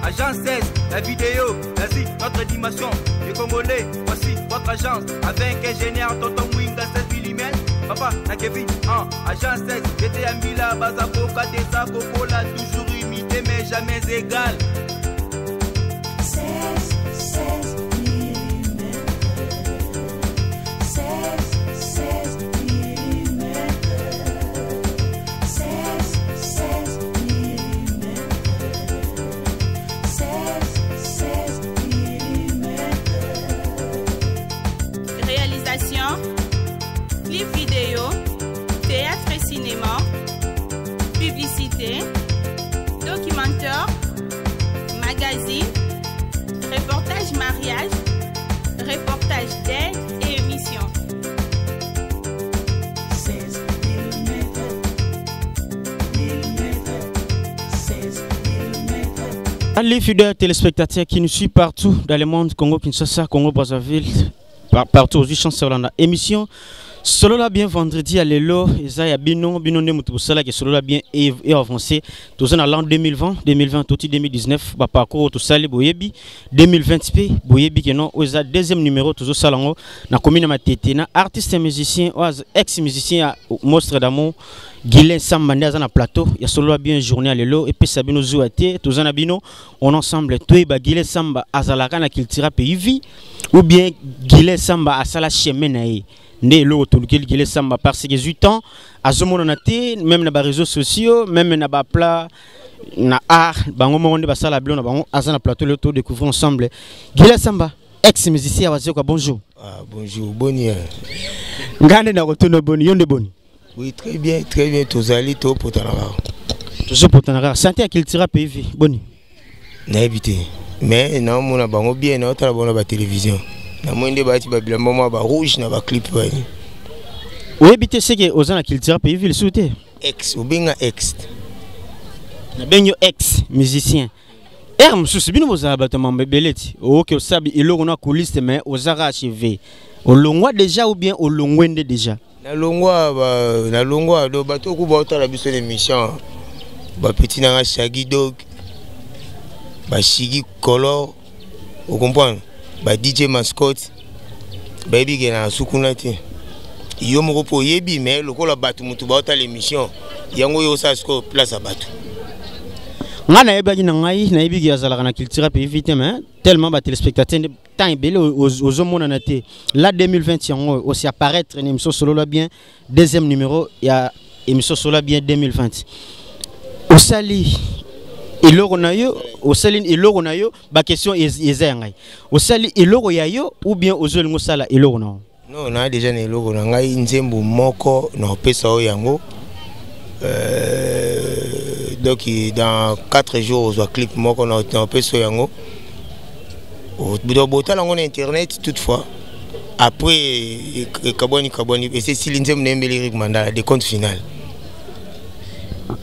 Agence 16, la vidéo, vas-y, notre animation. Les Congolais, voici votre agence. Avec ingénieur Tonton Winga 16 mm. Papa, na Kevin, Agence 16, j'étais à Mila, Bazako, Kadesa, Kokola, toujours imité mais jamais égal. 16 mm. 16 mm. 16 mm. 16 mm. Réalisation, clip vidéo, théâtre et cinéma, publicité, documentaire, magazine, reportage mariage, reportage d'aide et émission. 16 mm. 16 mm. Les fidèles téléspectateurs qui nous suivent partout dans le monde, Congo, Kinshasa, Congo, Brazzaville, partout aux chansons dans émission. Solo la bien vendredi à l'élo, Isaiah Bino ne mutubusala que solo la bien et avancé. Tous en l'an 2020, tout 2019, bah parcours tout ça les boyebi 2020 p boyebi que non, oza deuxième numéro toujours salango na commune matete na artiste et musicien oaz ex musicien monstre d'amour Guilin Samba na plateau ya solo la bien journée à l'élo et puis sabino zouate tous en bino on ensemble toi ba Guilin Samba azalaka na kiltira pays ou bien Guilin Samba asala chemin nae. Né l'autre qui est samba parce que 8 ans à ce moment même dans les réseaux sociaux même dans les plats na art bango monde basala la blonde bango azana plateau le tout découvrir ensemble Guilin Samba ex musicien wazio kwa bonjour. Bonjour boni ngane na retourne boni yonde boni. Oui très bien tozali to potanara toujours potanara santé à qu'il tira PV boni na éviter mais na mona bango bien na tala bona ba télévision. Na mwende bati ba bilamba ba rouge na ba clip ba. Oui bité c'est que ozana culture pays ville souté. Ex ou benga ex. Na benyo ex musicien. Msusu bino bozala batama mbeleti. OK osabi iloko na coulisse mais ozara achevé. Olongwa déjà ou bien olongwende déjà. Na longwa do bato ku ba otala biso l'émission. Ba petit na Shaggy Dog. Ba Shigi Color. Vous comprenez? Ba DJ Mascot baby gena sukunati yo moko po yebi mais lokola batu mutu ba ota l'émission yango yo sa sko place à batu ngana yebaki na ngai na yebi yazala na culture pe vite mais tellement ba téléspectateurs temps belé aux homona na té la 2020 yango aussi apparaître une émission solo la bien deuxième numéro il y a émission solo la bien 2020 au sali iloko na yo osaline iloko na yo ba question eza ngai osali iloko ya yo ou bien ozolingo sala iloko na non na déjà na iloko na ngai nzembo moko na pesa o yango donc dans 4 jours on doit clip moko na pesa yango au botala ngona internet toutefois après kaboni et c'est si nzembo na mbeli Eric Mandala de compte final.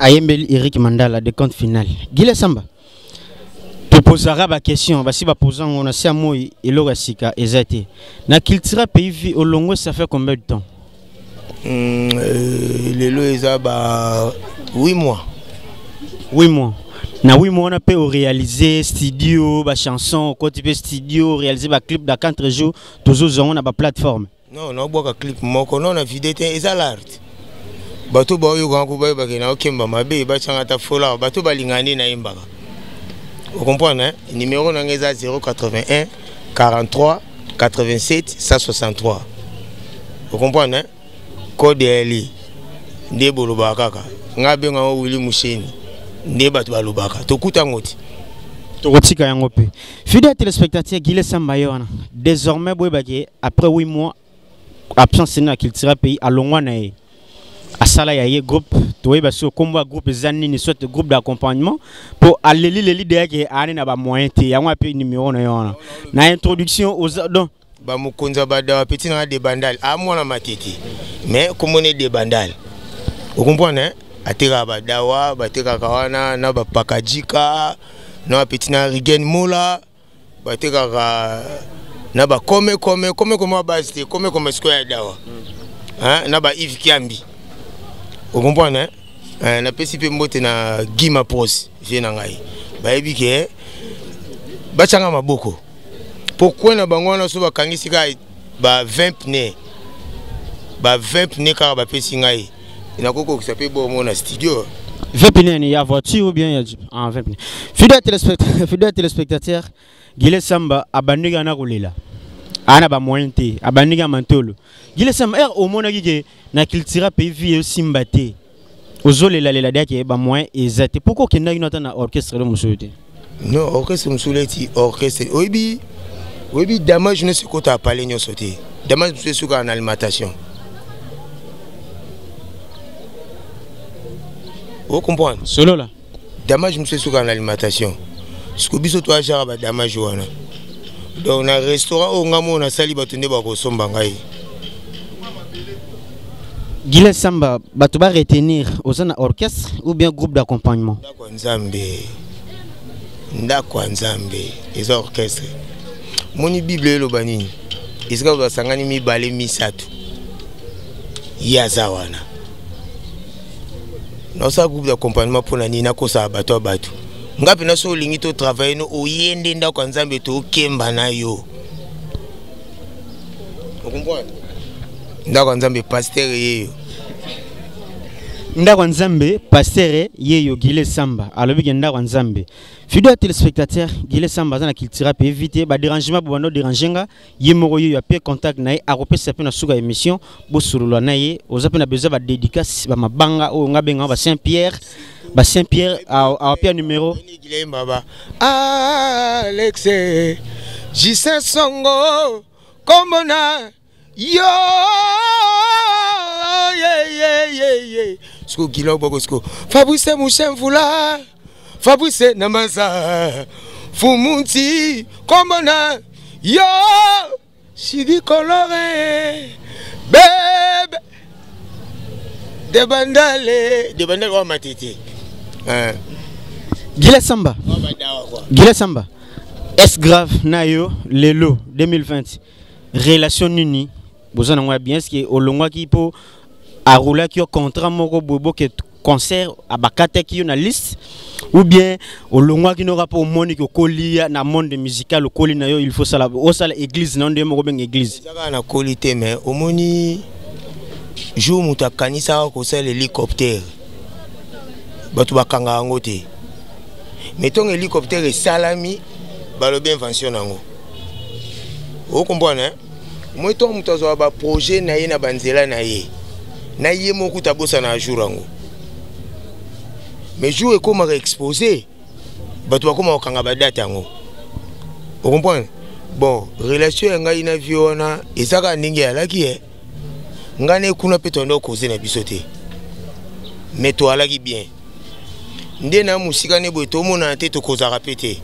Ayembeli Eric Mandala de compte final. Guilin Samba. Tu poseras la question, si va poser on a si moi et l'orasika ezate. Na culture pays au longo ça fait combien de temps? Le lo ezaba 8 mois. 8 mois. Na 8 mois on a pu réaliser studio, ba chanson, côté studio, réaliser ba clip dans 4 jours, toujours on a ba plateforme. Non, on a pas clip moko, non na vidéo c'est l'art. Bato ba yo gango ba ba na okemba mabe ba changa ta fola bato ba lingani na imbaka. Vous comprenez hein? Numéro na ngeza 081 43 87 163. Vous comprenez hein? Code eli nde bolobaka kaka. Ngabe nga Willy Musheni nde bato ba lobaka. Tokuta ngoti. Tokotika yango pe. Fidèle téléspectateur Guilin Samba yona. Désormais boy baké après 8 mois absence na culture pays à longwa na ye. Asala ya ye groupe toye baso komba groupe zanni ni soit groupe d'accompagnement pour aller les leaders qui ane na ba moyen te yango ape numéro na yona na introduction aux donc ba mukonza bada petit na de bandal a mona matete mais comme on est des bandal vous comprenez ateka badawa bateka kawana na ba pakajika na petit na rigen mola bateka ka na ba comme base comme square dawa hein na ba Yves Kiambi. Vous comprenez hein? Na pesi pe mbote na Gima Pros vient ngai. Ba ebi ke bachanga maboko. Pourquoi na bango na so bakangisi ka ba 20 pneus. Ba 20 pneus ka ba pesi ngai. Ina koko qui s'appelle bon mon studio. 20 pneus il y a voiture ou bien il y a en 20 pneus. Fidèle téléspectateur, Guilé Samba abandonné na kolela. Ana ba moyente, abandonné mantolo. Guilé Samba au mona ki na culture pays vie simbate. Ozolela lela dake ba moyen exact. Pourquoi que na na orchestre le musote? Non, orchestre musoleti orchestre. Oibi damage ne se kota a parler nyo sauté. Damage c'est sur en alimentation. Vous comprenez? Solo là. Damage monsieur sur en alimentation. Ce que biso toi genre ba damage wana. Donc na restaurant au ngamo na sali batunde ba ko somba ngai. Guilé Samba, tu vas retenir aux orchestre ou bien groupe d'accompagnement? Ndako Nzambe, les orchestres. Moni Bible lo banini. Iska ba sangani mi bale mi satu. Yazawana. Non ça groupe d'accompagnement pour nani na ko sa bato bato. Ngapi na so lingi to travailler no oyende ndako Nzambe to kemba na yo. Vous comprenez? Ndako Nzambe pasteur yeyo. Ndako Nzambe pasteur yeyo Guilé Samba. Alors bien Ndako Nzambe. Fidèle téléspectateur, Guilé Samba na culture peut éviter ba dérangement pour bando dérangenga yemoro yo pe contact na a repé ça na suka émission bo surula na ye ozape na besoin ba dédicace ba mabanga o ngabenga ba Saint-Pierre a pia numéro Alex J5 Songo komona yo yeah sko gilo boko sko Fabrice Mouchenvula Fabrice Namaza Fumunti komona yo Chidi coloré bébé de bandale wa matete Guilé Samba est grave nayo lelo 2020 relation nini bozana ngwa bien ce que olongwa ki po arula ki contrat moko bobo que concert abakate ki na liste ou bien olongwa ki n'aura pas au monde ko kolia na monde musical koli na yo il faut ça la église na ndemo ko ben église ça na qualité mais omoni jour muta kanisa ko sel hélicoptère batu bakanga ngote mettons hélicoptère et salami balo bien invention nango vous comprenez moi to muta zo ba projet na ye na banzela na ye moko tabosa na jour nango mais jour comme exposé batu bakoma okanga ba date yango vous comprenez bon relation ngai na viona ezaka ningi alaki ngane kuna petondo koze na bisote mais to alaki bien ndena musika ne boto mona te to kozaka pété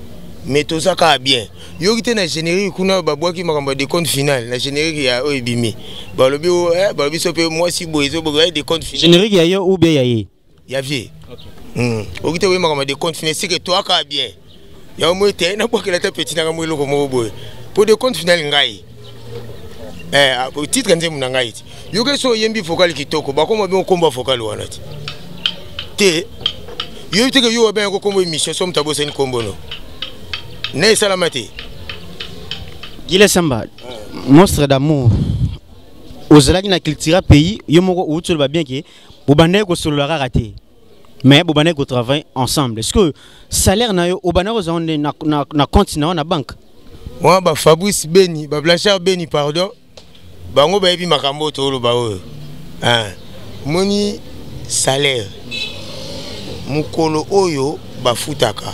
mais to zaka bien yokite na générique kuna babwaki makamba de compte final na générique ya oibimi balobi balobi sope moi si boizo boga de compte final générique ya yo ou bien ya ye ya vie okite we makamba de compte final c'est que toi ka bien ya mo te na bokela ta petit na mo loko mo boy pour de compte final ngai au titre nzemu na ngai yoke so yembi vocal kitoko bakoma bien komba vocal wana te yo te que yo ben ko kombo émission som tabo sen kombo no ne salamati Guilé Samba monstre d'amour ozalaki na culture pays yo moko outul ba bien que bobande ko solo la raté mais bobande ko travaille ensemble est-ce que salaire na yo obana ko zonde na compte na banque moi ba Fabrice Beni ba Blanchard Beni pardon bango ba ebi makambo to lo ba o moni salaire mukolo oyo bafutaka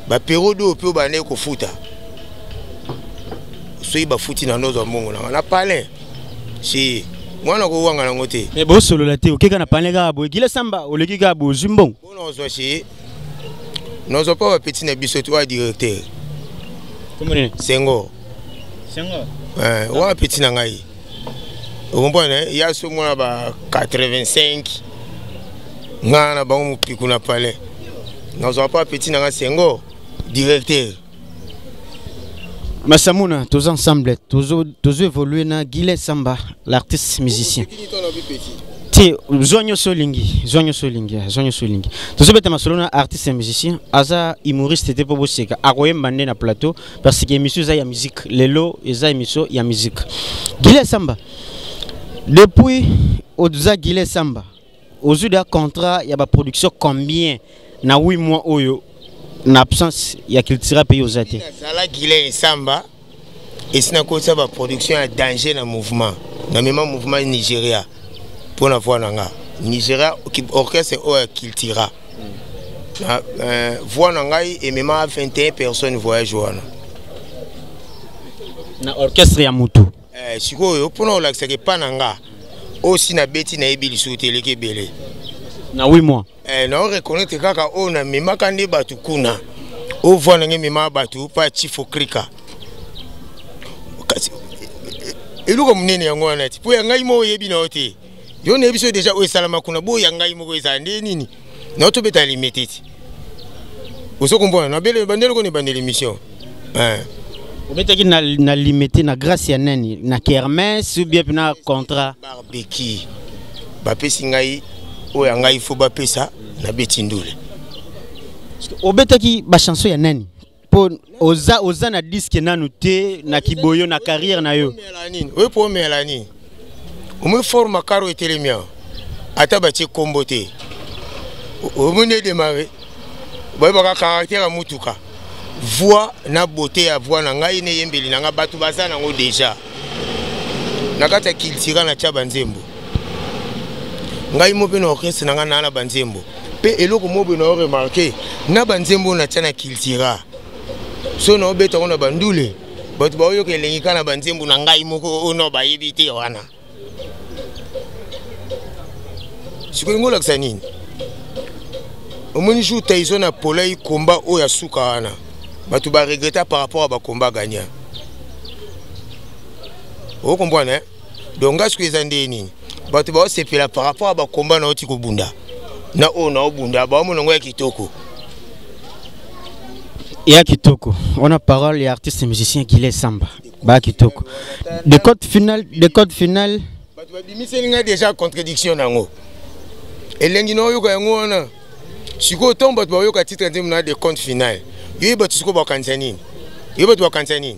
ba période oyo bane ko futa soyi bafuti na nozo mongo na palais si mwana ko wanga nango te mais bo solo la te okeka na palais ga bo Guilé Samba oleki ga bo zumbong bono zo si nozo pa ba petit na biso toi directeur comment Sengo wa petit na ngai vous comprenez il y a ce mona ba 85 ngana bango mupiku na palais nozo pa petit na Sengo directeur Massamuna tous ensemble tous évoluer na Guilé Samba l'artiste musicien Tiens, Zonyo Solingi. Tous les gens artistes et musiciens, Aza humoriste était pour bosser. Aroye mandé na plateau parce que émission ça y a musique. Lelo eza émission y a musique. Guilé Samba. Depuis Oza Guilé Samba, aux yeux d'un contrat, il y a ba production combien na 8 mois oyo na absence il y a qu'il tira pays aux athées. Sala Guilé Samba et c'est na cause ba production à danger na mouvement. Na même mouvement Nigeria. Pour la voix nanga Nigeria orchestre qu'il tira voix nanga et même 21 personnes voyagent na orchestre ya mutu sikoyo pour nous l'accès pas nanga aussi na beti na ebili sotele ke belé na 8 mois na reconnaître kaka on a même kande batu kuna o voix nanga même batu pa chifo krika eluko munene yango na ti po yanga imo yebi na ote yo ne biso déjà o salama kuna bo yanga imo ko ezande nini na to beta limité oso comprendre na bele bandelo ko ne bandeli mission obetaki na limité na grâce ya nani na kermesse ou bien na contrat barbecue ba pesi ngai o yanga il faut ba pesa na betindule obetaki ba chanson ya nani po oza na disque nanu te na kiboyo na carrière na yo oui pour Mélanie on me forme caro et télémia atabati kombote on me démarrer boy baka caractère mutuka voix na beauté à voix na ngai ne yembeli na batu bazana ngo déjà nakata kiltira na cha banzembo ngai mo pe na orchestre na na banzembo pe eloko mo be na remarquer na banzembo na cha na kiltira so na obeta ona bandule batu ba yo ke lengika na banzembo na ngai moko ono ba yebite wana sikolingo lakisa nini omoni jour Tyson na polai combat oya suka wana batu ba regreta par rapport à ba combat gagnant vous comprenez donc est-ce que les andé nini batu ba c'est par rapport à ba combat na oti ko bunda na o na obunda ba mo ngo ya kitoko ya kitoko on a parole et artiste et musicien Guilé Samba ba kitoko de code final batu ba bimiselinga déjà contradiction nango elengi no yo ko yango wana siko tomba to yo ka titre ndem na de compte final yo ba tsiko ba kanzanini yo ba to kanzanini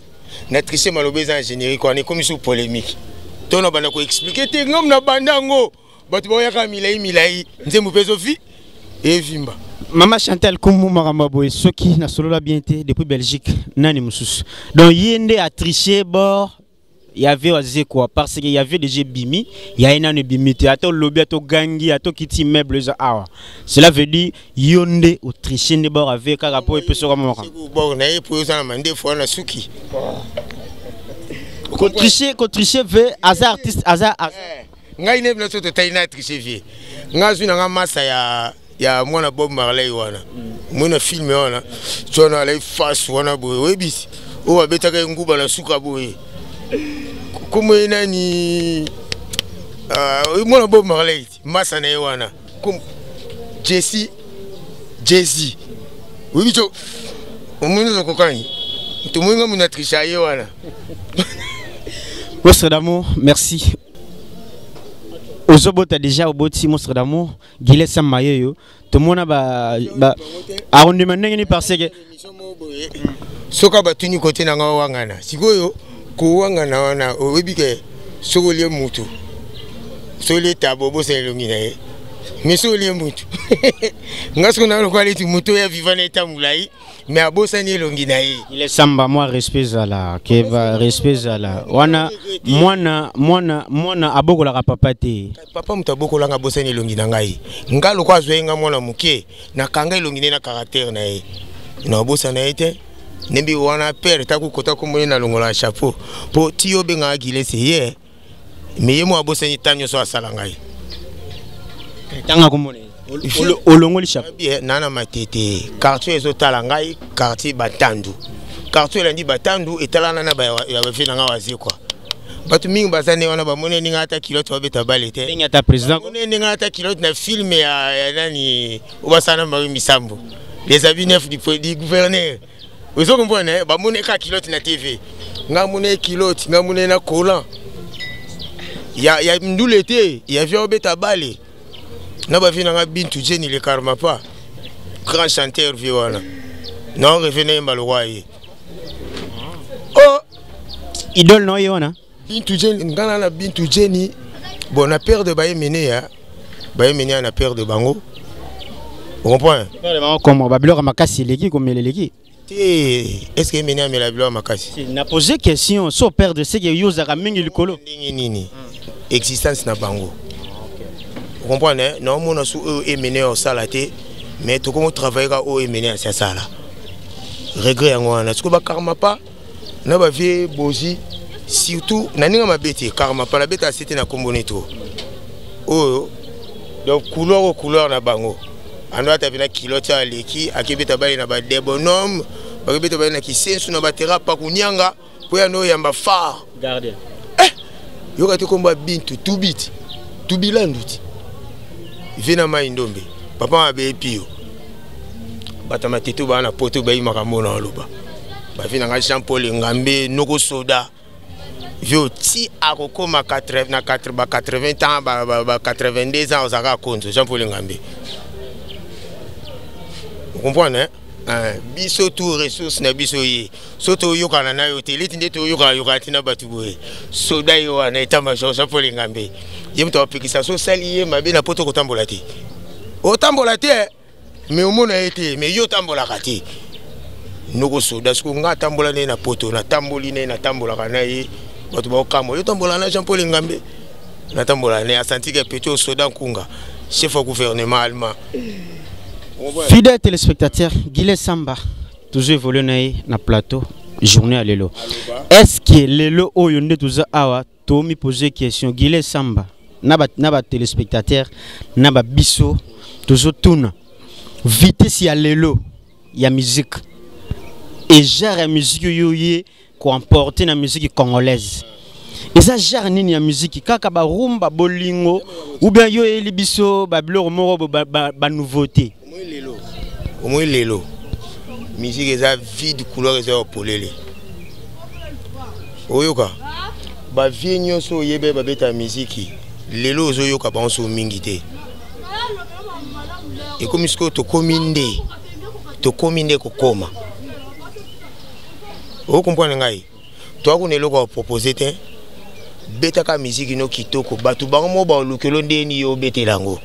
na tricher malobeza en générique on est comme sous polémique to na bana ko expliquer te ngom na bandango ba to ya ka milai nzembu pezofi et vimba Maman Chantal Koumou Maramabo soki na solo la bien été depuis Belgique nani mususu donc yende a tricher bord il y avait osé quoi parce qu'il y avait déjà bimi il y a une bimité ato lobby ato gangi ato kiti meubles awa cela veut dire yonde au tricher ne bord avec un rapport et peut se remonter bon na e pour ça mandé fois na suki ko tricher veut hasard artiste hasard ngai ne bla soto taina tricher vie ngazu na massa ya mwana Bob Marley wana mwana film wana tona lay face wana boy webisi o abetaka nguba na suka boy comme nani mwana Bob Marley massa na wana comme Jesse wibicho omuntu kokani tumunga muna trisha wana Monstre d'amour merci Ozobota déjà au boti Monstre d'amour Guilé Samba yo tout monde ba arrondissement ndenge ni parce que soka batuni côté na ngawangana sikoyo ko wangana wana obike sogolie mutu solie tabobo selongi na ye mais solie mutu ngasko na qualité mutu ya vivana etamulai mais abosani elongi na ye Guilé Samba moi respect zala keba respect zala wana mwana abokola papa te papa mutabokola nga bosani elongi na ngai ngalo kwa zwenga mwana muke na kanga elongi na caractère na ye na bosana ete nembi wana père taku kota ko na longola chapeau po tio benga Guilé seye mais yemo abosani tanyo so asala ngai tanga ko mone olongoli chapeau bien nana matete quartier ezotala ngai quartier Batandu quartier landi Batandu etalana na ba ya bafina nga wazi kwa batu mingi bazane wana ba mone ninga ata kilote wabeta balete ninga ta président mone ninga ata kilote na film ya nani obasana Marie Misambo les habits neufs du gouverneur vous comprenez ba mone ka kilote na TV nga mone kilote nga mone na collant ya mdule te ya via obeta bale na ba vina nga Bintu Jenny le karma pas grand chanteur viwana non revenez malroye oh idole no yona Bintu Jenny ngana na Bintu Jenny bon na père de baye mené ya baye mené na père de bango vous comprenez comment babilo makasi leki comme leki est-ce que mené à la bilo makasi na posé question so père de ce que yozaka mingi likolo nini existence na bango vous comprenez non mon sou mené au salaté mais tout comment travailler au mené à ça là regret ngwana ce que ba karma pas na ba vie bozi surtout naninga mabeti karma pas la beta c'était na komboneto oh donc couleur na bango ando atavina kilote aleki akibeta bali na ba debonom bakibeta bali na kisensu na batera pa kunyanga po ya no yamba far gardien yoka te komba Bintu tubiti tubilanduti vina mai ndombe papa abe pio batama tetu bana poto bayi makambo na loba bavina nga Jean Paul Ngambe noko soda vio ti akokoma 80 na 80 ans ba 82 ans ozaka konzo Jean Paul Ngambe. Vous comprenez biso tout ressource na biso yi soto yokana na yo teliti ndeto yoka tina batu boye soda yo na etama Jean Paul Ngambe yemto apikisa so saliye mabe na poto kotambola te otambola te mais omona ete mais yo tambola kati noko soda sko nga tambola ne na poto na tamboli ne na tambola kana yi batu ba okamo yo tambola na Jean Paul Ngambe na tambola ne asanti ke peto soda kunga chef au gouvernement allemand. Fidèles téléspectateurs, Guilé Samba, toujours évolué na plateau, journée à Lelo. Est-ce que Lelo Oyonde toujours awa, Tomi poser question, Guilé Samba, naba téléspectateurs, naba biso, toujours tourne. Vitesse ya Lelo, ya musique. Et genre la musique yoye, qu'on emporte na musique congolaise. Et ça genre nini ya musique, kaka ba rumba bolingo, ou bien yo eli biso, ba bloro moro ba nouveauté. Au moins lelo musique eza vide couleur eza opolele oyoka ba vie nyonso yebe ba beta musique lelo ozoyoka ba onso mingi te et comme isko to kominde kokoma o comprendre ngai to akunelo ko proposer te beta ka musique no kitoko batu bango mo ba lukelo ndeni yo betelango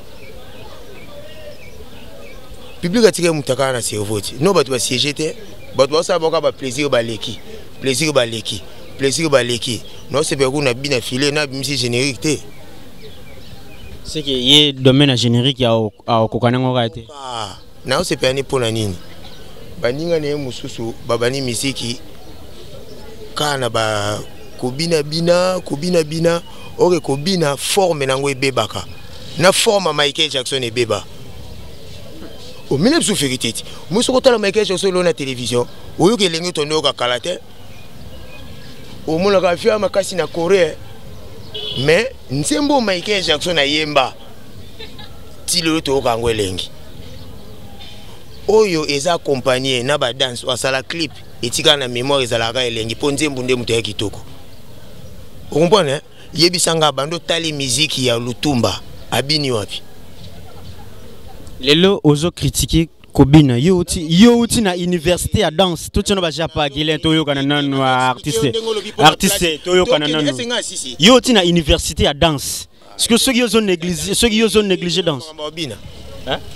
public a tiré mutaka na cerveau no batu ba siéger te batu ba sa boka ba plaisir ba leki non c'est pas qu'on bina filé na bimisi générique te c'est que y domaine générique ya okokana ngoka te na c'est pas ni pona nini baninga ne mususu babani misiki kana ba kobina bina ore kobina forme nango ebebaka na forme Michael Jackson ebeba au milieu de souffrité moi ce que tu Michael Jackson na télévision oyo ke lengi tondo ka kalate au mona ka fia makasi na Corée mais nsembo Michael Jackson na yemba tilo to ka ngwelengi oyo eza accompagné na ba dance wasala clip etika na mémoire ezala ka elengi po nzembu nde mutu ya kitoko vous comprenez yebisanga bando tali musique ya Lutumba abini wapi lelo ozo critiquer Kobina yo uti na université à danse tout ce no ba japa Guilin toyo kana nanu artiste toyo kana nanu yo uti na université à danse parce que ceux qui ont négligé danse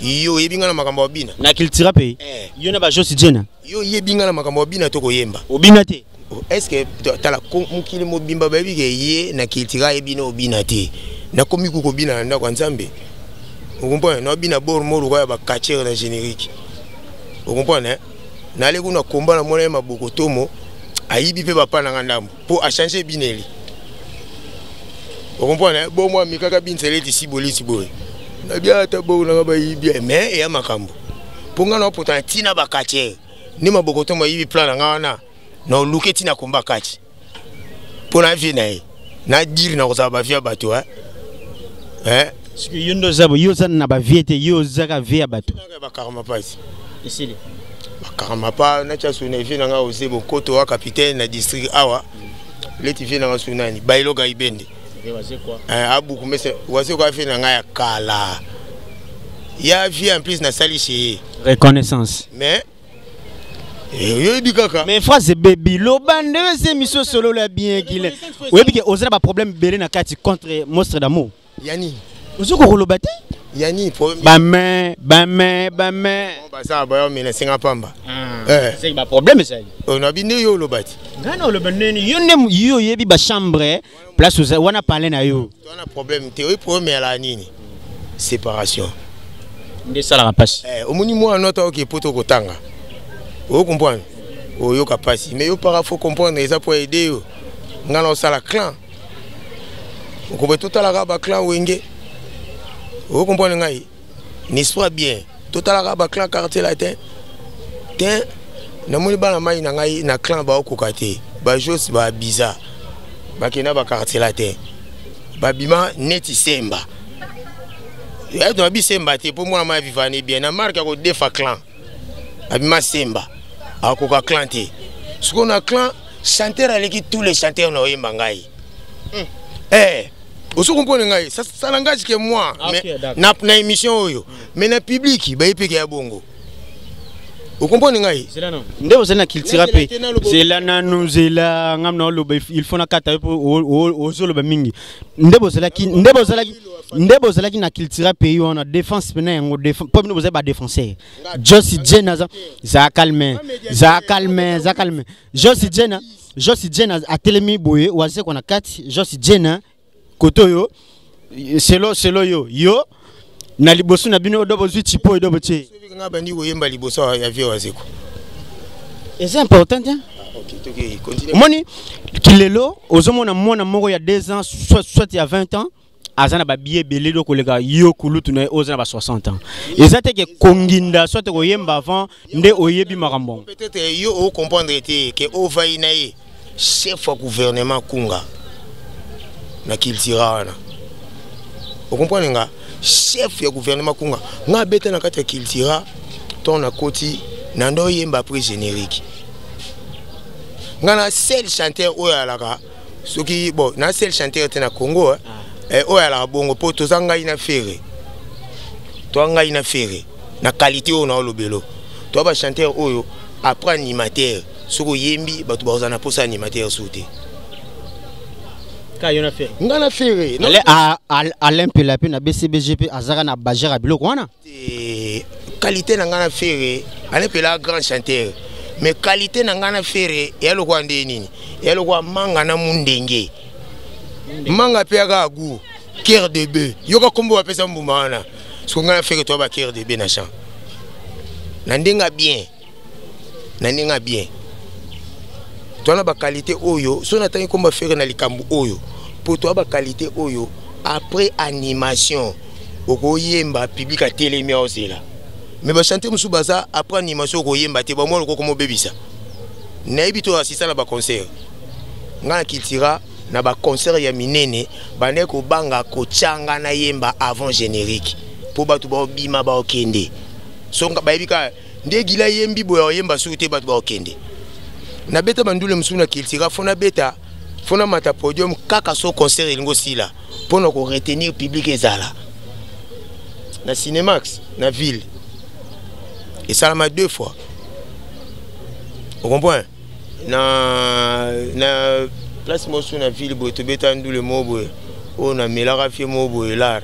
yo yebinga na makambo obina na culture pays yo na ba josi jena yo yebinga na makambo obina to koyemba obina te est-ce que tala mukili mobimba babi ke ye na culture yebina obina te na komi ku kobina na kwa Nzambe. Vous comprenez? Nous avons un mot de catcher dans générique. Vous comprenez? Nous avons un combat dans le Bokotomo. Aïbi fait pas n'angandam pour changer bineli. Vous comprenez? Bon moi mikaka bin c'est ici boli si boy. Na bien ta bo na ba bien mais et makambo. Pour ngana pourtant tina ba catcher. Ni ma Bokotomo yibi plan ngana. Na luketi na komba catch. Pour la vie na dire na kozaba via bato hein. Parce que yondo zabo yoza na ba viete yoza ka via bato. Ba karama pas. Ici. Ba karama pas na cha sone vie na nga ose bo koto wa capitaine na district awa. Leti vie na sunani bailo ga ibende. Aboukou, mais c'est quoi fait na kala. Il y a vie en plus na sali chez reconnaissance. Mais du kaka. Mais phrase baby lo bande c'est mission solo la bien qu'il est. Oui parce que oser pas problème belé na kati contre monstre d'amour. Yani. Ozo ko lo baté? Yani problème. Ba mais Ba ça ba mais na singa pamba. C'est pas problème ça. On a bien yo lo bati. Ngana lo bande yo nem yo yebi ba chambre place où on a parlé na yo. On a problème théorie problème la nini. Séparation. Ndé ça la passe. Omoni moi nota OK poto kotanga. Vous comprenez? Oh, yo capacité. Mais yo para faut comprendre ça pour aider yo. Ngana osala clan. Vous comprenez tout à la raba clan wenge. Vous comprenez ngai? N'esprit bien. Tout à la raba clan quartier latin. Tiens, na moni bana mai na ngai na clan ba okokate. Ba jos ba bizarre. Ba kena ba quartier latin. Ba bima neti semba. Ya do bi semba te pour moi ma vivane bien na marque ko defa clan. Abima semba. Akoka clanté. Ce qu'on a clan, chanteur avec tous les chanteurs na oyemba ngai. Vous comprenez ça n'engage que moi, mais na émission oyo. Mais na public, ba ipeke ya bongo. Vous comprenez ngai? C'est là non. Ndé vous na culture pe. C'est là nanu zela ngamna lo il faut na kata po ozolo ba mingi. Ndé vous là qui na culture pe on a défense pena yango défense. Pas nous vous ba défenseur. Josi Jena za calme. Josi Jena a telemi boye waze kona kati Josi Jena kotoyo selo yo na liboso na bino dobo zwi chipo dobo che. Ngabandi oyemba liboso ya vie wazeko. Et c'est important hein. OK, continue. Moni kilelo ozomona mona moko ya 2 ans soit il y a 20 ans azana ba billet belé do kolega yo kulutu na ozana ba 60 ans. Et ça te ke konginda soit ko yemba avant nde oyebi makambo. Peut-être yo o comprendre que o vai na ye chef au gouvernement kunga na kiltirana. Vous comprenez nga? Chef du gouvernement kunga nga beta na kati ya kiltira ton na koti na ndo yemba après générique nga na seul chanteur oyo alaka soki bon na seul chanteur te na Congo oyo alaka bongo po tozanga ina fere na qualité oyo na olobelo to ba chanteur oyo après animateur soko yembi bato bazana posa animateur souté. Kayona fait. Ngana ferré. Ale Alain Pelapi na BCBGP azaka na bajara biloko wana. Qualité na ngana ferré, Alain Pela grand chanteur. Mais qualité na ngana ferré, yalo kwa ndé nini? Yalo kwa manga na mundenge. Manga pega gu, cœur de bœuf. Yoka kombo wa pesa mbuma wana. So ngana ferré to ba cœur de bœuf na champ. Nandenga bien. Tona ba qualité oyo so na tangi komba faire na likambu oyo pour toi ba qualité oyo après animation oko yemba public a télémé osela mais ba chanter musu baza après animation oko yemba te ba mo ko mo bebisa na ebito assistant na ba concert ngana kiltira na ba concert ya minene bande ko banga ko changa na yemba avant générique pour batu ba bima ba okende so nga ba ebika ndegila yembi boya yemba soute batu ba okende. Na beta bandule musuna kiltira fona beta fona mata podium kaka so concert elingo sila pour ko retenir public ezala na Cinemax na ville et ça m'a 2 fois. Vous comprenez? Na place mosu na ville boto beta ndule mobo on a melara fie mobo elar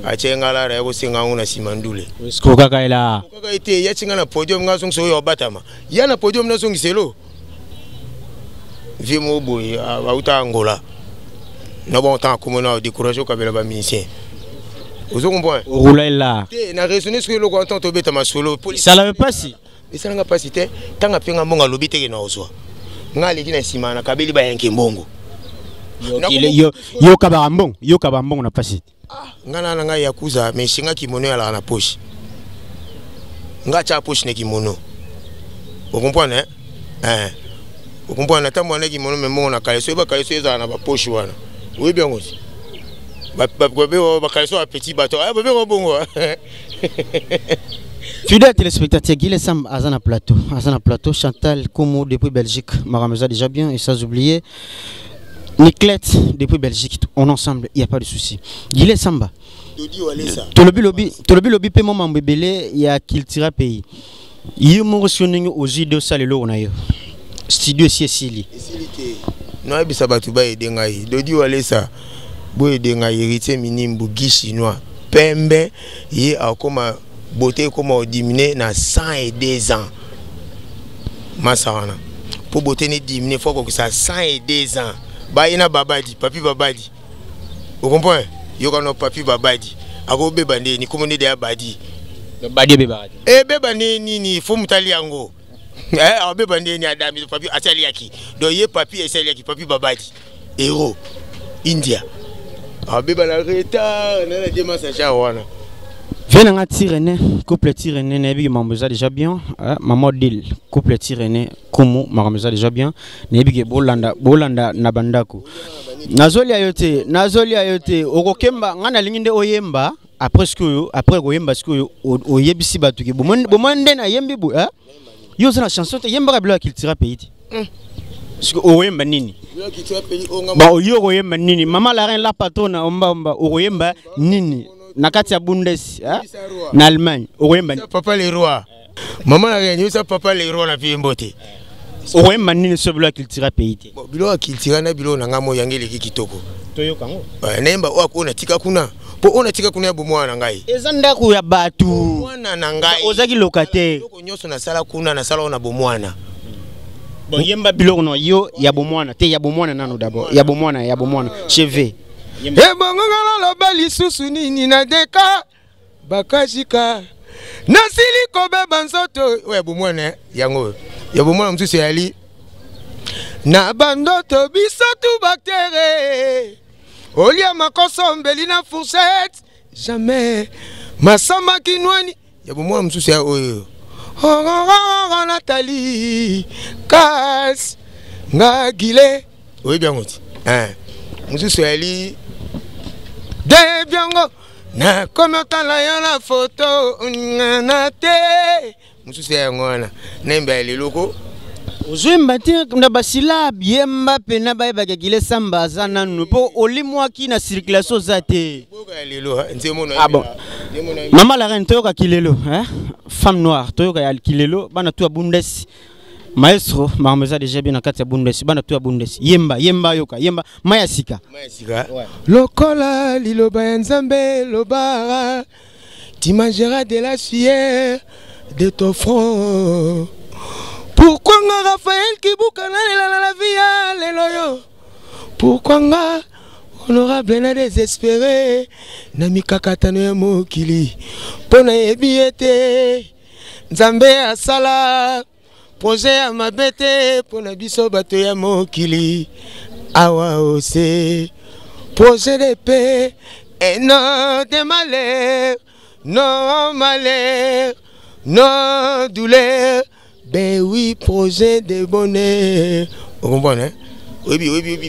achenga la ya ko singa ngona simandule ko kaka ela ko kaka ete ya chinga na podium ngaso so yo batama ya na podium na so ngiselo Vimo boy auta Angola. Na bon temps comme on a découragé kabela ba musicien. Vous comprenez? Roula là. Na raisonner sur le content to beta ma solo. Ça l'avait pas si. Et ça n'a pas cité tanga penga mbonga lobite ke na oswa. Ngali kina sima na kabeli ba yanke mbongo. Yo kabambong na pas si. Ngana na ngai yakuza mais singa kimono ya la na poche. Ngacha poche ne kimono. Vous comprenez? Vous comprenez? Natamba na kimono membo na kaleso ba kaleso eza na ba poche wana. Oui bien aussi. Ba kaleso a petit bateau. Ah bébé bongo. Fidèle téléspectateur, Guy Sam Azana Plateau, Chantal Komo depuis Belgique, Marameza déjà bien et sans oublier Niclet depuis Belgique, on ensemble, il n'y a pas de souci. Guilé Samba. Dodi Walesa. Tolobi lobi pe mama mbebele ya Kiltira pays. Yo mo resioningo ozi de salelo onayo. Studio Sicily. Sicily. No abisa batu ba edengai. Dodi Walesa. Bo edengai héritier minimbu gi chinois. Pembe ye akoma beauté comme diminuer na 102 ans. Masarana. Pour beauté ne diminuer faut que ça 102 ans. Ba ina babadi, papi babadi. Vous comprenez? Yo kono papi babadi. Ako beba ni comme ne de abadi. Babadi beba. Beba ni faut mutali yango. Beba ni adami papi atali yaki. Do ye papi esali yaki papi babadi. Héros India. Beba la reta na la demasa chawana. Viens à Tirene, couple Tirene, Nebi Mamboza déjà bien. Maman Dil, couple Tirene, Kumu, Mamboza déjà bien. Nebi Bolanda Nabandako. Nazoli ayote, Okokemba, Nana Linginde Oyemba, après Oyemba, ce que Oyebisi Batuki, Bomande na Yembibu, yo c'est la chanson, Yemba Blanc qu'il tira pays. Ce que Oyemba Nini. Bah, Oyemba Nini, Maman la reine la patronne, Oyemba Nini. Nakati ya Bundes, na Allemagne, Oyemba papa les rois. Maman la reine, ça papa les rois na Pimbote. Oyemba nini so bilo kiltira pays. Bilo kiltira na bilo na ngamo yangele kitoko. Toyo kango. Nemba wako na tika kuna. Po ona tika kuna ya bomwana ngai. Ezanda ku ya batu. Bomwana na ngai. Ozaki locataire. Loko nyoso na sala kuna na sala ona bomwana. Bon yemba bilo no yo ya bomwana te ya bomwana nano d'abord. Ya bomwana cheve. Ebongongala lo bali susu nini na deka bakashika nasili kobeba nzoto we bomwana yango ya bomwana msusu yali na bandoto bisatu baktere olia makoso mbeli na fourchette jamais masamba kinwani ya bomwana msusu ya oyo Nathalie Kas ngagile oyo biangoti msusu yali de biango na komota la yana photo na te mususu ya ngona nemba leloko ozemba te na basila biemba pena ba ba Guilé Samba zana nupo olimwaki na circulation zate boka lelo nzemona ah bon maman la reine toyoka kilelo femme noire toyoka ya kilelo bana tu Bundes maestro Mamboza déjà bien na kati ya Bundes bana tu Bundes yemba yoka yemba mayasika lokola liloba ya Nzambe loba tu mangeras de la sueur de ton front. Pourquoi nga Raphaël Kibuka na la vie leloyo? Pourquoi nga honorable na désespéré na mikakatano ya mokili pona ebiete Nzambe asala projet ya mabete pona biso bato ya mokili awa ose projet de paix et non de malheur, non douleur. Ben oui, projet de bonheur. Vous comprenez? Oui,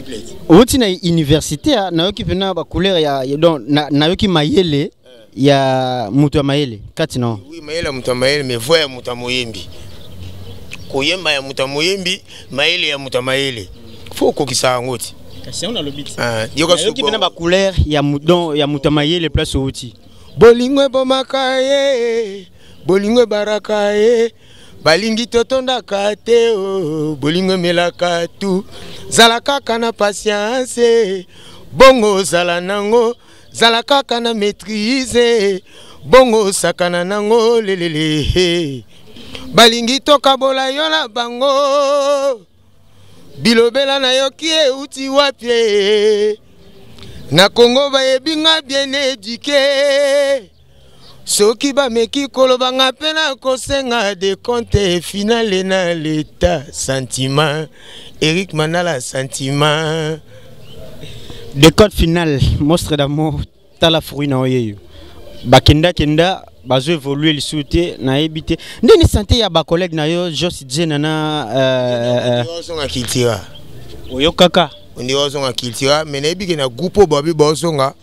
please. Oti na université na yoki pena ba couleur ya donc na yoki mayele ya mutu mayele kati no. Oui, mayele mutu mayele mais voya mutu moyembi. Koyemba ya mutu moyembi, mayele ya mutu mayele. Faut kokisa ngoti. Kasi on a le bit. Yoki pena ba couleur ya mutu mayele place oti. Bolingwe bomakaye, bolingwe barakaye. Balingi totonda kate o bolingo melaka tu zalaka kana patience bongo zala nango zalaka kana maîtrise bongo sakana nango lelele balingi toka bola yona bango bilobela na yoki uti wapie na Congo bayebinga bien éduqué. Soki ba meki koloba nga pena kosenga de compte finale na l'état sentiment Eric Manala sentiment de code final monstre d'amour tala fruit na oyeyo bakenda bazo évoluer le souté na ebité ndeni santé ya ba collègue na yo Josi Djena na osonga kiltira oyo kaka ndi osonga kiltira mais na ebike na groupe babi bosonga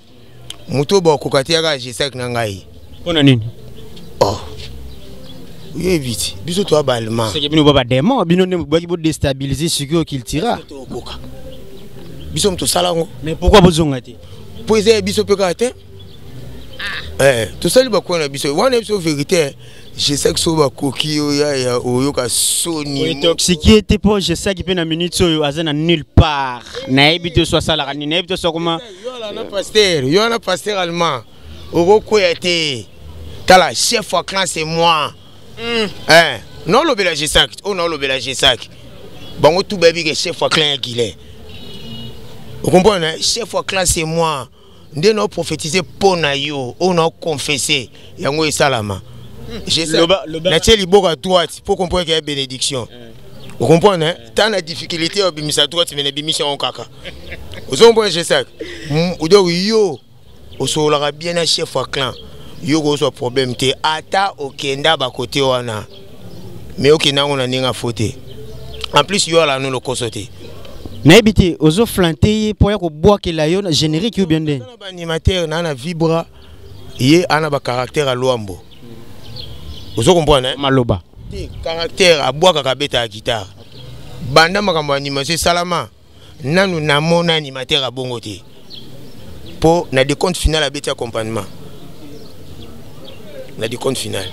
muto ba kokatia ga G5 na ngai. On a nini? Oh. Oui, vite. Biso toi allemand. C'est que bino baba démon, bino ne baki bo déstabiliser ce que qu'il tira. biso moto salango. Mais pourquoi bozonga te? Po eza biso pe ka te. To sali ba ko na biso. Wana biso vérité. Je sais que so ba koki ya oyoka soni. Intoxiqué te po je sais que pe na minute oyo azana nulle part. Na ebito so sala ka ni na ebito so comment? Yo na pasteur allemand. Oko koyate. Tala chef wa clan c'est moi. Non le belage sac. Oh non le belage sac. Bango tout baby que chef wa clan Guilé. Vous comprenez? Chef wa clan c'est moi. Ndé no prophétiser pour na yo, on a confessé. Yango et salama. Je sais. La tcheli boka à droite pour comprendre qu'il y a bénédiction. Vous comprenez? Tant la difficulté au bimisa droite mais bimission en kaka. Vous comprenez je sais. Ou do yo au solara bien un chef wa clan. Yo go so problème te ata okenda ba côté wana. Mais okenda on a ninga faute. En plus yo la no le kosote. Na ebité ozo flanter pour ya ko boire que la yo générique ou bien de. Na animateur na vibra yé ana ba caractère à Luambo. Vous comprenez? Maloba. Caractère à boire kaka beta à guitare. Banda makambo animation salama. Nanu na mon animateur à bongote. Pour na des comptes final à beta accompagnement. Na des comptes final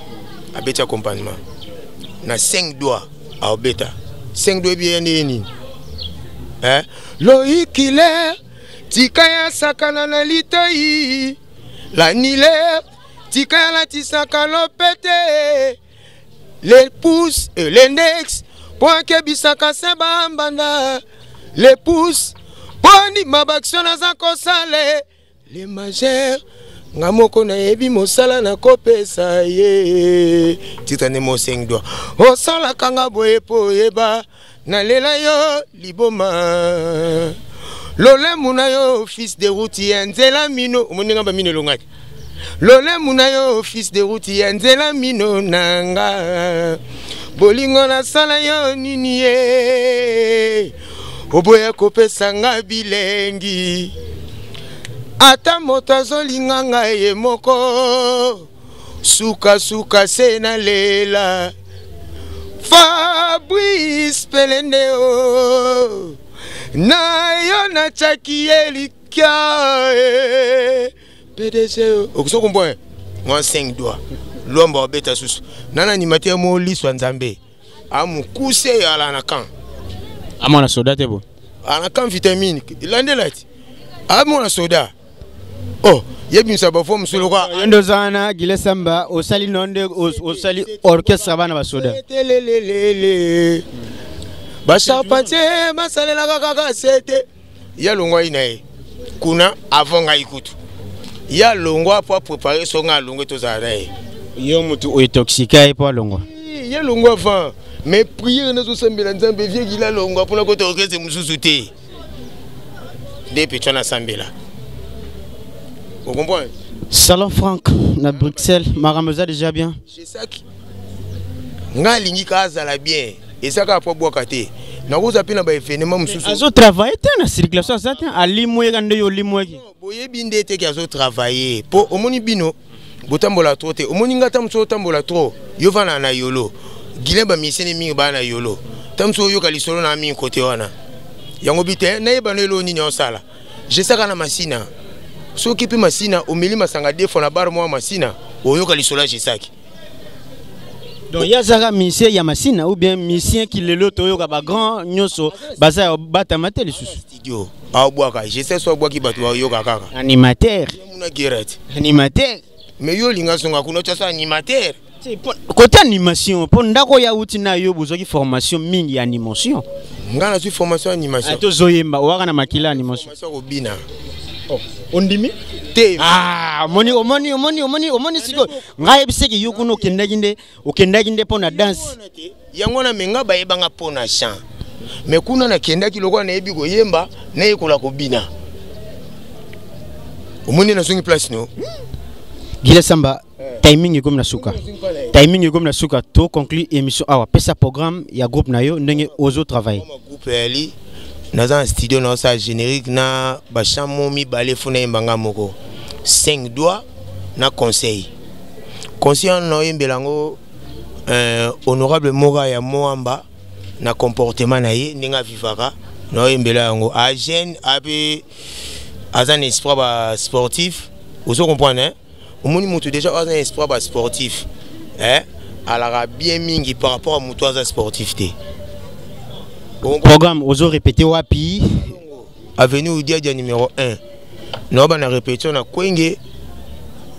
à beta accompagnement. Na 5 doigts à beta. 5 doigts bien ni. Loïc Killer, Tikaya Sakana na litai, la nile, Tikaya la tisaka lopete, les pouces et l'index, pour que bisaka seba ambanda, les pouces, pour ni mabaktion na zako sale, les majeurs, ngamoko na ebi mosala na kopesa ye, titane mo 5 doigts, o sala kanga boye po yeba, na lela yo liboma lole munayo fils de route nzela mino moninga ba mino longati lole munayo fils de route nzela mino nanga bolingo na sala yo nini ye oboya kopesa nga bilengi ata moto azolinga nga ye moko suka suka se na lela Fabrice Pelendeo na yo na chakieli kia PDC okuso komboye moi 5 doigts lomba beta susu nana animateur mo liswa nzambe amukuse ala na kan amona soda tebo ana kan vitamine landelati amona soda oh yebi msaba fo msuluka yondo zana Gile Samba osali nonde osali orchestre bana basoda bashapate masalela kaka sete ya longwa inae kuna avant nga ikutu ya longwa pour préparer songa longwe to zarae yo mutu o toxica e po longwa ya longwa avant mais prière na zo sambela nzambe vie gila longwa pour na ko to orchestre mususu te de petona sambela. Vous comprenez? Salon Franck, na Bruxelles, Maramosa déjà bien. C'est ça qui. Nga lingi kaza la bien. Et ça ka po boka te. Na ko zapina ba événement mususu. Azo travailler na circulation ça a limwe gande yo limwe ki. Boye binde te ki azo travailler. Po omoni bino botambola trop te. Omoni ngata mso tambola trop. Yo vana na yolo. Gile ba misene mingi ba na yolo. Tamso yo kalisolo na mingi côté wana. Yango bite na yeba no lo nini osala. Je saka na masina. So qui peut masina omeli masanga defo na bar moi masina oyoka lisola jesaki. Donc ya zaka musicien ya masina ou bien musicien qui le lot oyoka ba grand nyoso baza bata mateli susu studio a boaka je sais so boaki batu oyoka kaka animateur muna girate animateur mais yo linga songa kuno tsa animateur côté animation pour ndako ya uti na yo bozoki formation mingi ya animation ngana su formation animation ato zoyemba waka na makila animation formation ko bina. Oh, ondimi te omoni siko ngai biseki yukuno okendaginde pona dance yango na menga ba yebanga pona chant mais kuna na kendaki lokwa na yebi ko yemba na yekola ko bina omoni na songi place no Gile Samba timing comme na suka to conclure émission awa pesa programme ya groupe na yo ndenge ozo travailler groupe ali naza studio na sa générique na ba chamo mi balé funa mbanga moko 5 doigts na conseil no yembelango honorable Mora ya Moamba na comportement na ye ninga vivaka no embela yango a jeune abe azan espoir sportif vous comprenez hein omoni mutu déjà azan espoir sportif hein alors bien mingi par rapport à mutu azan sportif té programme ozo répéter wapi avenue Oudia numéro 1 no ba na répétition na Kwenge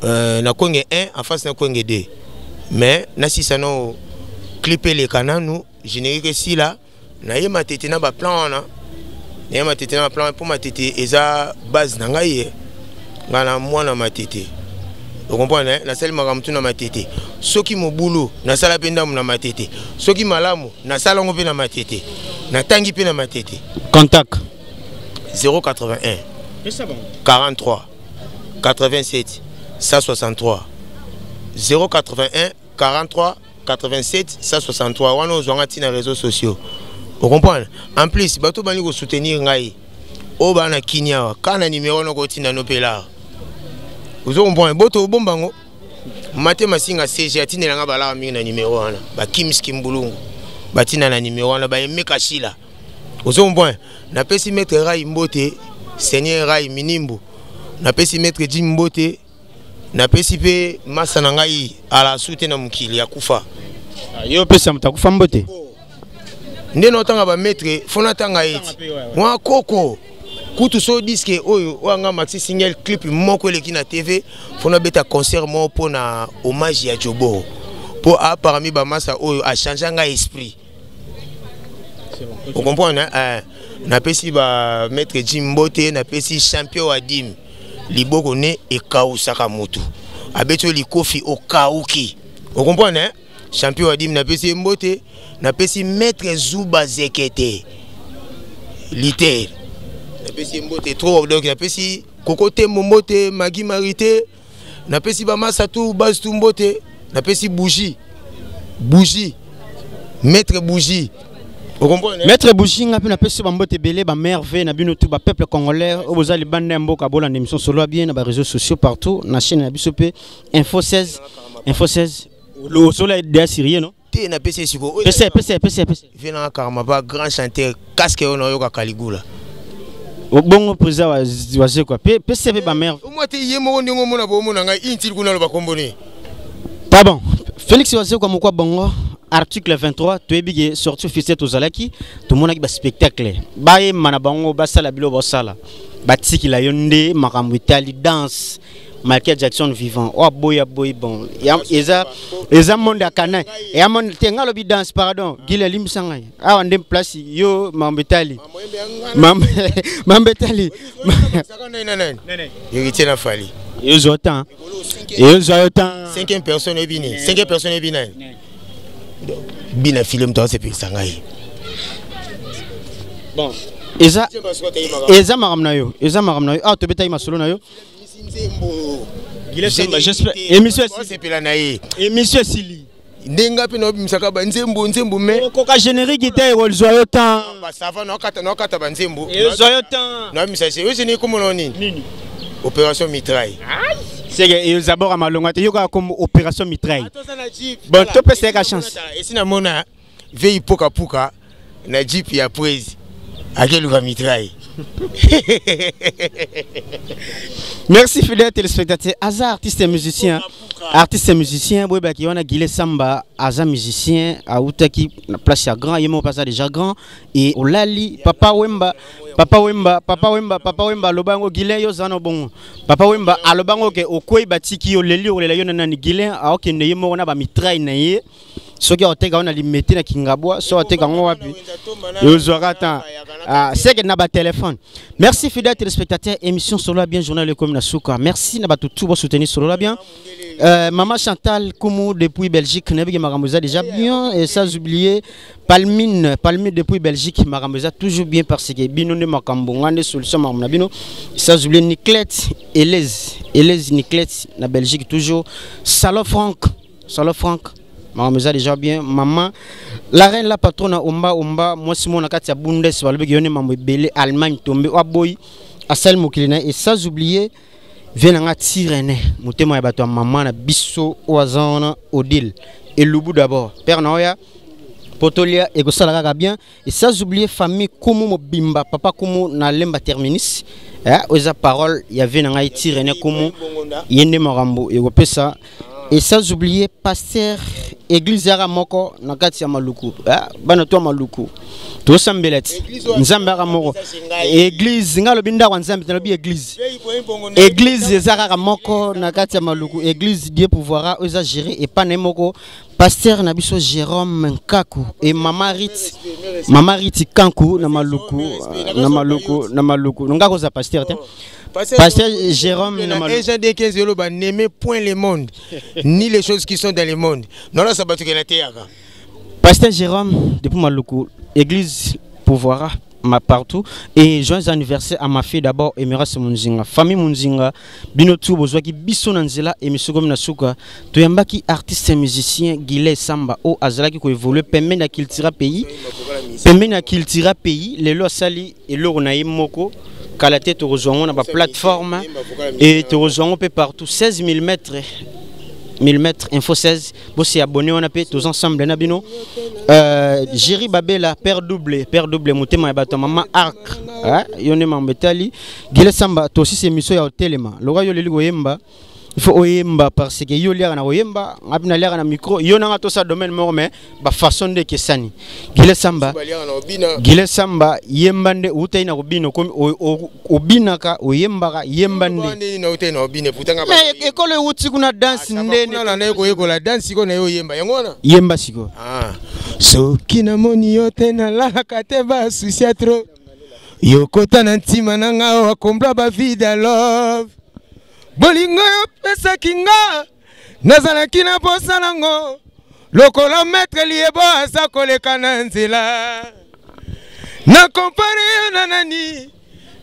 1 en face na Kwenge 2 mais na si ça no clipper les canaux générique si là na yema tete na ba plan na yema tete na plan pour ma tete eza base na ngai ngana mwana matete vous comprenez na sel makamtu na matete soki mobulu na sala penda na matete soki malamu na sala ngo pe na matete na tangi pe na matete contact 081 43 87 163 081 43 87 163 wana ozwanga tina réseaux sociaux vous comprenez en plus bato bani ko soutenir ngai o bana kinya kana numéro no ko tina no pela vous comprenez boto bombango mate masinga CG atinela nga bala mingi na numéro wana ba kimski mbulungu batina na numéro wana ba emeka shila vous comprenez na pesi maître Rai Mbote Seigneur Rai Minimbu na pesi maître Jim Mbote na pesi pe masa na ngai ala sute na mukili ya kufa yo pesa mtakufa Mbote nde no tanga ba maître fona tanga eti wa koko kutu so disque oyo wanga maxi single clip moko eleki na TV fona beta concert mo pona hommage ya Jobo po a parmi ba masa oyo a changer nga esprit vous comprenez na pesi ba maître Jim Mbote na pesi champion wa dim liboko ne ekausaka mutu abeto likofi okauki vous comprenez champion wa dim na pesi Mbote na pesi maître Zuba Zekete liter na pesi Mbote trop donc na pesi Kokote Mbote Magi Marité na pesi ba masa tout base tout Mbote na pesi bougie maître bougie. Maître Bouchinga na pesi ba Mbote belé ba merveille na bino tout ba peuple congolais oboza li bande mboka bola na émission solo bien na ba réseaux sociaux partout na chaîne na biso pe info 16 le solo de syrien non té na pesi siko PC vena karma ba grand chanteur casque on yoka Kaligula bongo président wa quoi PC ba mère moi té yemo ndingo mona bo mona nga intil kuna lo ba komboni pas bon Félix Wazé quoi moko bongo article 23 tu es bien sorti officiel aux Alaki tout le monde a un spectacle baye manabango basala bilo basala batiki la yonde makambo itali danse Michael Jackson vivant oh boy bon eza monde akana et monde tenga lobi danse pardon gile limsanga a ndem place yo mambetali héritier na fali yo zotan 5e personne ebini 5e personne ebina bina film to c'est sangai bon eza maramna yo ah to beta masolo na yo j'espère émission c'est pela naïe émission sili ndenga pe no bimsaka ba nzembo me ko ka générique était o zoyo temps ba sava no kata ba nzembo zoyo temps no misa c'est ni comme nini opération mitraille c'est que ils d'abord à malonga te yoka comme opération mitraille bon to peut c'est la chance et si na mona veille puka na jeep ya praise akelu va mitraille. Merci fidèles téléspectateurs. Aza artiste et musicien. Boy baki wana Guilé Samba, Aza musicien, a outaki na place ya grand, yemo passa déjà grand et Olali Papa Wemba lobango Guilé yo zano bon. Papa Wemba alobango ke okoi batiki yo leli olela yo nani Guilé a okende yemo na ba mitraille na ye. Soki oteka on a limité na Kingabwa, so oteka ngo wapi. Yo zorata. C'est que na ba téléphone. Merci fidèles téléspectateurs, émission Solo bien journal le comme na souka. Merci na ba tout pour soutenir Solo bien. Maman Chantal Koumou depuis Belgique, Nebi Maramouza déjà bien et sans oublier Palmine depuis Belgique, Maramouza toujours bien parce que bino ne makambo ngane solution mamna bino. Sans oublier Niclette, Elise Niclette na Belgique toujours. Salo Franck. Maramouza déjà bien. Maman la reine la patronne Omba moi Simon nakati ya Bundes balobeki yone mambo belé Allemagne tombé wa boy asal mokilina et sans oublier venanga tirene mutema ya bato maman na biso oazana Odile et Lubu d'abord père Noya Potolia et Gosalaka bien. Et sans oublier famille Kumu Mobimba, papa Kumu na lemba terminus. Oza parole, il y avait un Haïti René Kumu, Yende Marambo et Wopesa. Et sans oublier pasteur église Yara Moko Nakati Maluku. Bana to Maluku. To Sambelet. Nzamba Moko. Église Ngalo Binda Wanzambe Tanabi église. Église Zara Moko Nakati Maluku. Église Dieu pouvoira oza gérer et pas Nemoko. Pasteur Nabiso Jérôme Nkaku et Mama Riti Kanku na Maluku. Nunga koza pasteur te. Pasteur Jérôme n'aimait point le monde ni les choses qui sont dans le monde. Non là ça va te Pasteur Jérôme depuis Maluku, église pouvoira partout et joyeux anniversaire à ma fille d'abord Emira Munzinga famille Munzinga binotu bozwaki biso na nzela émission comme na suka toyambaki artiste musicien Guilé Samba o azalaki ko évoluer pembeni na culture pays lelo sali eloko na yimoko kala te to rejoindre na plateforme et te rejoindre peu partout 16 000 mètres info 16 vous si abonné on a fait tous ensemble na bino Jerry Babela père double motema ya bato maman arc yone mambetali Guilé Samba to aussi émission ya hotelema lora yo leli goyemba il faut oyemba parce que yo liara na oyemba ngapina liara na micro yo na to sa domaine mo mais ba façon de kesani Guilé Samba yembande utay na obino comme obinaka oyembaka yembande na utay na obine putanga ba mais école uti kuna dance ndene na ko yekola dance ko na yo yemba yangona yemba siko soki na moni yo te na laka te ba sucia trop yo kota na ntima na nga wa kombla ba vida love bolingo yo pesa kinga nazalaki na posa nango lokolo maître liebo asa koleka na nzela na compare yo na nani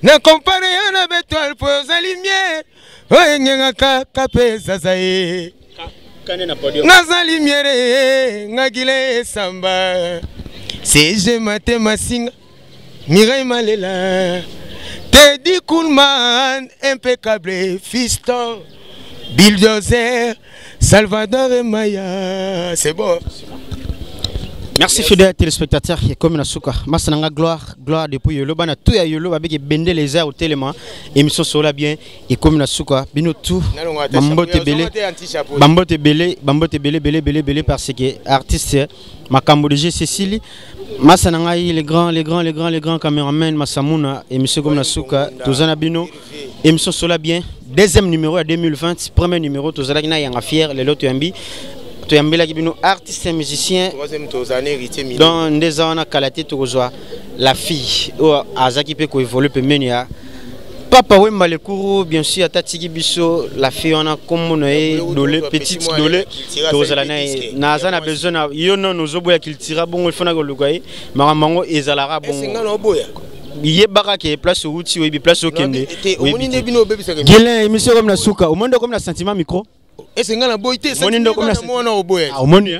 na compare yo na betoile po ozali mie oyengengaka kapesa zaye nazali miere ngagile Samba seje mate masinga Mireille Malela Teddy Coolman, impeccable, fiston, Bulldozer, Salvador et Maya. C'est bon. Merci fidèles téléspectateurs qui est comme Nasuka. Masananga gloire depuis Yolo bana tout ya Yolo avec bende les airs au téléma émission sola bien et comme Nasuka bino tout bambote belé parce que artiste makambo de Cécile Masananga les grands caméramans Masamuna émission comme Nasuka tozana bino émission sola bien deuxième numéro à 2020 premier numéro tozala kina yanga fier les loto yambi Toyambela Kibino, artiste et musicien. Dans des années, Kalate Togozoa, la fille, Azaki Peko évolue Pemenia. Papa Wemba le Kourou, bien sûr, à Tatiki Bisso, la fille, on a comme on est, dolé, petite dolé. Nazan a besoin, Yono, nos oboya qu'il tira, bon, il faut n'avoir le gars, Maramango et Zalara, bon. Il y a baraka qui est place au outil, il y a place au Kende. Guélin, émission comme la Souka, au monde comme la sentiment micro. Et c'est un boy té, c'est un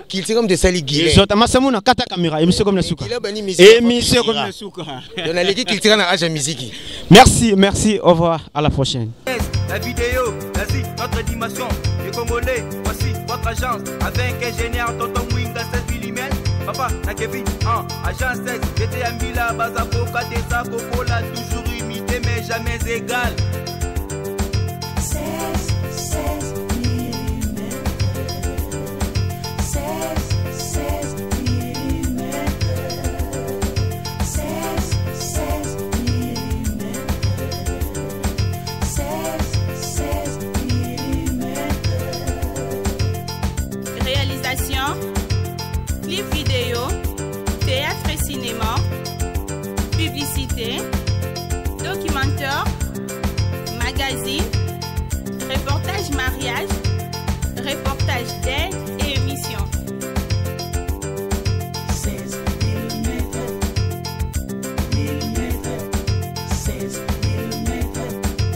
qu'il tire comme des sali Guilé. Je t'amassamo na kata caméra, émission comme la Souka. Émission comme la Souka. Dans la ligue qu'il tire na Aja Musique. Merci, au revoir, à la prochaine. La vidéo, vas-y, notre dimension. Les Congolais, voici votre agence. Avec ingénieur Tonton Winga 16 mm. Papa, na Kevin, agence 16. J'étais à Mila, Bazako, Kadesa, Cocola, toujours imité, mais jamais égal. 16 Réalisation, clip vidéo, théâtre et cinéma, publicité,